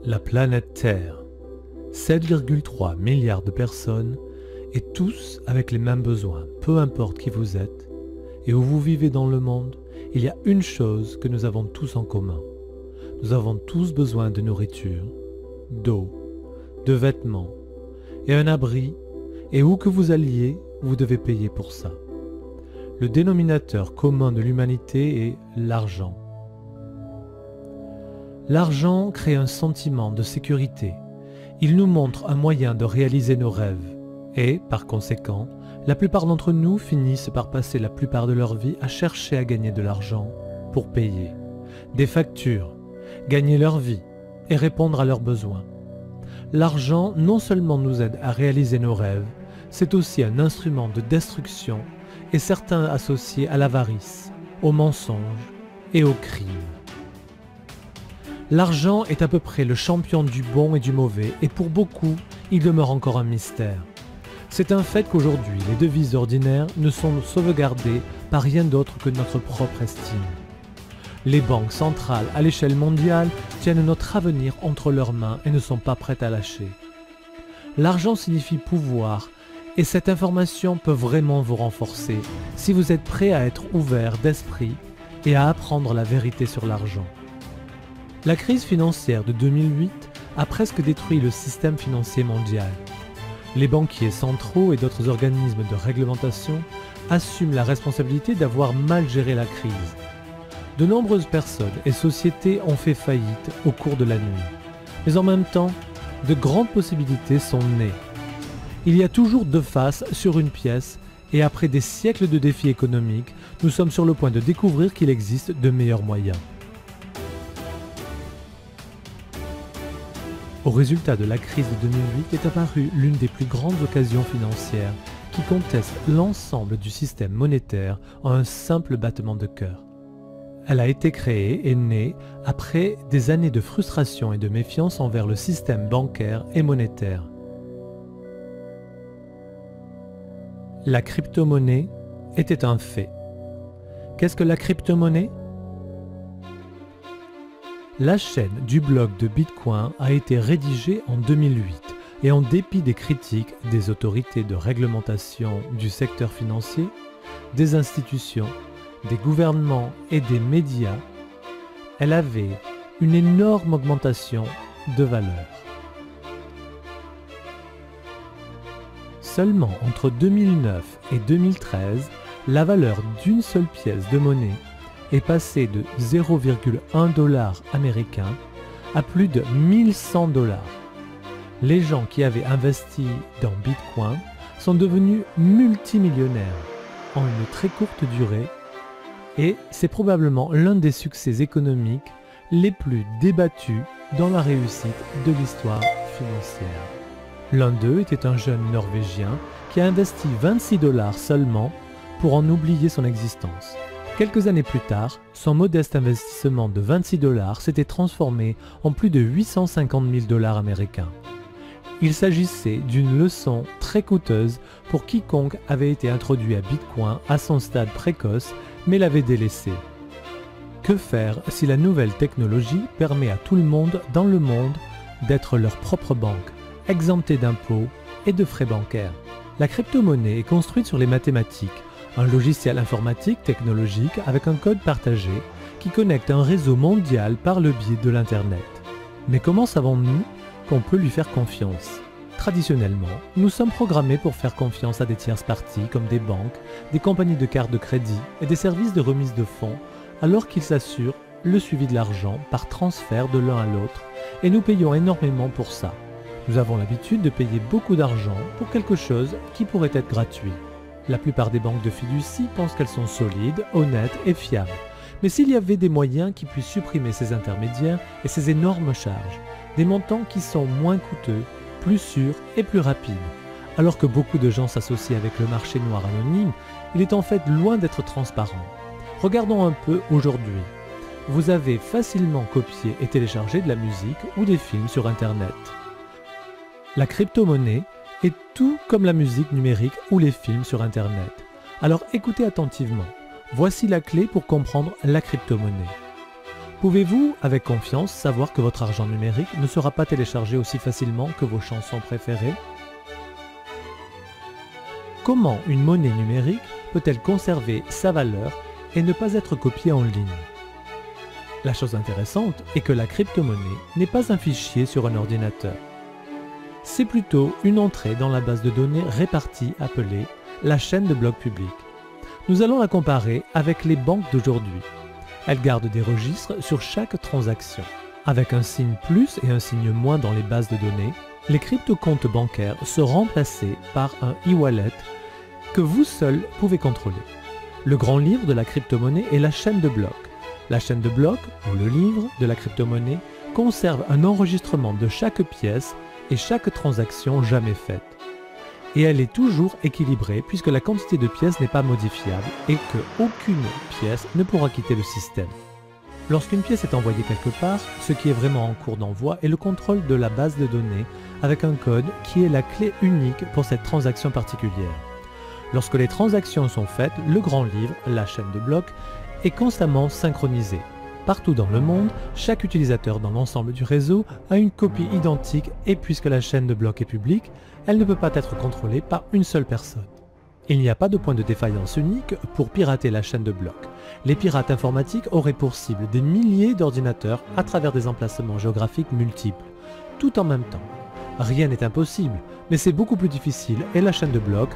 La planète Terre, 7,3 milliards de personnes, et tous avec les mêmes besoins, peu importe qui vous êtes et où vous vivez dans le monde, il y a une chose que nous avons tous en commun. Nous avons tous besoin de nourriture, d'eau, de vêtements et un abri, et où que vous alliez, vous devez payer pour ça. Le dénominateur commun de l'humanité est l'argent. L'argent crée un sentiment de sécurité. Il nous montre un moyen de réaliser nos rêves. Et, par conséquent, la plupart d'entre nous finissent par passer la plupart de leur vie à chercher à gagner de l'argent pour payer des factures, gagner leur vie et répondre à leurs besoins. L'argent non seulement nous aide à réaliser nos rêves, c'est aussi un instrument de destruction et certains associés à l'avarice, au mensonge et au crime. L'argent est à peu près le champion du bon et du mauvais, et pour beaucoup, il demeure encore un mystère. C'est un fait qu'aujourd'hui, les devises ordinaires ne sont sauvegardées par rien d'autre que notre propre estime. Les banques centrales à l'échelle mondiale tiennent notre avenir entre leurs mains et ne sont pas prêtes à lâcher. L'argent signifie pouvoir, et cette information peut vraiment vous renforcer si vous êtes prêt à être ouvert d'esprit et à apprendre la vérité sur l'argent. La crise financière de 2008 a presque détruit le système financier mondial. Les banquiers centraux et d'autres organismes de réglementation assument la responsabilité d'avoir mal géré la crise. De nombreuses personnes et sociétés ont fait faillite au cours de la nuit. Mais en même temps, de grandes possibilités sont nées. Il y a toujours deux faces sur une pièce, et après des siècles de défis économiques, nous sommes sur le point de découvrir qu'il existe de meilleurs moyens. Au résultat de la crise de 2008 est apparue l'une des plus grandes occasions financières qui conteste l'ensemble du système monétaire en un simple battement de cœur. Elle a été créée et née après des années de frustration et de méfiance envers le système bancaire et monétaire. La crypto-monnaie était un fait. Qu'est-ce que la crypto-monnaie ? La chaîne du blog de Bitcoin a été rédigée en 2008 et en dépit des critiques des autorités de réglementation du secteur financier, des institutions, des gouvernements et des médias, elle avait une énorme augmentation de valeur. Seulement entre 2009 et 2013, la valeur d'une seule pièce de monnaie est passé de 0,1 $ américain à plus de 1100 $. Les gens qui avaient investi dans Bitcoin sont devenus multimillionnaires en une très courte durée, et c'est probablement l'un des succès économiques les plus débattus dans la réussite de l'histoire financière. L'un d'eux était un jeune Norvégien qui a investi 26 $ seulement pour en oublier son existence. Quelques années plus tard, son modeste investissement de 26 $ s'était transformé en plus de 850 000 $ américains. Il s'agissait d'une leçon très coûteuse pour quiconque avait été introduit à Bitcoin à son stade précoce mais l'avait délaissé. Que faire si la nouvelle technologie permet à tout le monde dans le monde d'être leur propre banque, exemptée d'impôts et de frais bancaires? La crypto-monnaie est construite sur les mathématiques, un logiciel informatique technologique avec un code partagé qui connecte un réseau mondial par le biais de l'Internet. Mais comment savons-nous qu'on peut lui faire confiance? Traditionnellement, nous sommes programmés pour faire confiance à des tierces parties comme des banques, des compagnies de cartes de crédit et des services de remise de fonds, alors qu'ils assurent le suivi de l'argent par transfert de l'un à l'autre, et nous payons énormément pour ça. Nous avons l'habitude de payer beaucoup d'argent pour quelque chose qui pourrait être gratuit. La plupart des banques de fiducie pensent qu'elles sont solides, honnêtes et fiables. Mais s'il y avait des moyens qui puissent supprimer ces intermédiaires et ces énormes charges, des montants qui sont moins coûteux, plus sûrs et plus rapides, alors que beaucoup de gens s'associent avec le marché noir anonyme, il est en fait loin d'être transparent. Regardons un peu aujourd'hui. Vous avez facilement copié et téléchargé de la musique ou des films sur Internet. La crypto-monnaie est tout comme la musique numérique ou les films sur Internet. Alors écoutez attentivement. Voici la clé pour comprendre la crypto-monnaie. Pouvez-vous, avec confiance, savoir que votre argent numérique ne sera pas téléchargé aussi facilement que vos chansons préférées? Comment une monnaie numérique peut-elle conserver sa valeur et ne pas être copiée en ligne? La chose intéressante est que la crypto-monnaie n'est pas un fichier sur un ordinateur. C'est plutôt une entrée dans la base de données répartie appelée la chaîne de blocs publics. Nous allons la comparer avec les banques d'aujourd'hui. Elles gardent des registres sur chaque transaction. Avec un signe plus et un signe moins dans les bases de données, les crypto-comptes bancaires sont remplacés par un e-wallet que vous seul pouvez contrôler. Le grand livre de la crypto-monnaie est la chaîne de blocs. La chaîne de blocs, ou le livre de la crypto-monnaie, conserve un enregistrement de chaque pièce et chaque transaction jamais faite. Et elle est toujours équilibrée puisque la quantité de pièces n'est pas modifiable et qu'aucune pièce ne pourra quitter le système. Lorsqu'une pièce est envoyée quelque part, ce qui est vraiment en cours d'envoi est le contrôle de la base de données avec un code qui est la clé unique pour cette transaction particulière. Lorsque les transactions sont faites, le grand livre, la chaîne de blocs, est constamment synchronisé. Partout dans le monde, chaque utilisateur dans l'ensemble du réseau a une copie identique et puisque la chaîne de blocs est publique, elle ne peut pas être contrôlée par une seule personne. Il n'y a pas de point de défaillance unique pour pirater la chaîne de blocs. Les pirates informatiques auraient pour cible des milliers d'ordinateurs à travers des emplacements géographiques multiples, tout en même temps. Rien n'est impossible, mais c'est beaucoup plus difficile et la chaîne de blocs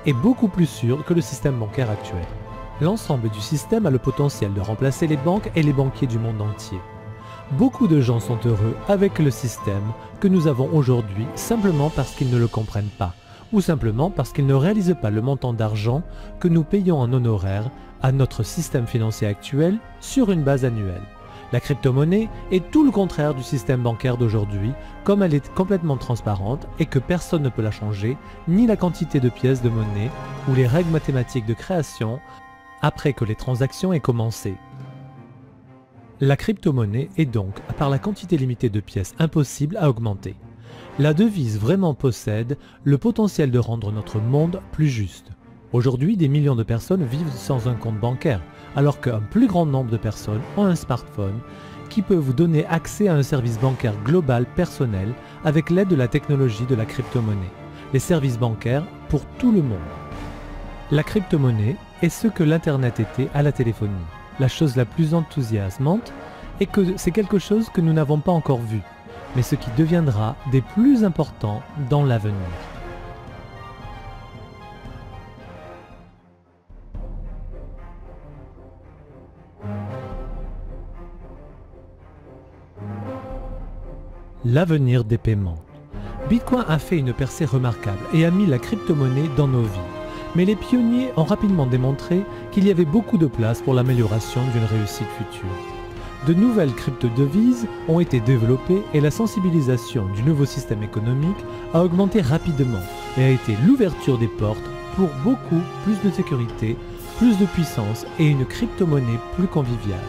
est beaucoup plus sûre que le système bancaire actuel. L'ensemble du système a le potentiel de remplacer les banques et les banquiers du monde entier. Beaucoup de gens sont heureux avec le système que nous avons aujourd'hui simplement parce qu'ils ne le comprennent pas, ou simplement parce qu'ils ne réalisent pas le montant d'argent que nous payons en honoraires à notre système financier actuel sur une base annuelle. La crypto-monnaie est tout le contraire du système bancaire d'aujourd'hui, comme elle est complètement transparente et que personne ne peut la changer, ni la quantité de pièces de monnaie ou les règles mathématiques de création après que les transactions aient commencé. La crypto-monnaie est donc, par la quantité limitée de pièces, impossible à augmenter. La devise vraiment possède le potentiel de rendre notre monde plus juste. Aujourd'hui, des millions de personnes vivent sans un compte bancaire, alors qu'un plus grand nombre de personnes ont un smartphone qui peut vous donner accès à un service bancaire global personnel avec l'aide de la technologie de la crypto-monnaie. Les services bancaires pour tout le monde. La crypto-monnaie est ce que l'Internet était à la téléphonie. La chose la plus enthousiasmante est que c'est quelque chose que nous n'avons pas encore vu, mais ce qui deviendra des plus importants dans l'avenir. L'avenir des paiements. Bitcoin a fait une percée remarquable et a mis la crypto-monnaie dans nos vies. Mais les pionniers ont rapidement démontré qu'il y avait beaucoup de place pour l'amélioration d'une réussite future. De nouvelles crypto-devises ont été développées et la sensibilisation du nouveau système économique a augmenté rapidement et a été l'ouverture des portes pour beaucoup plus de sécurité, plus de puissance et une crypto-monnaie plus conviviale.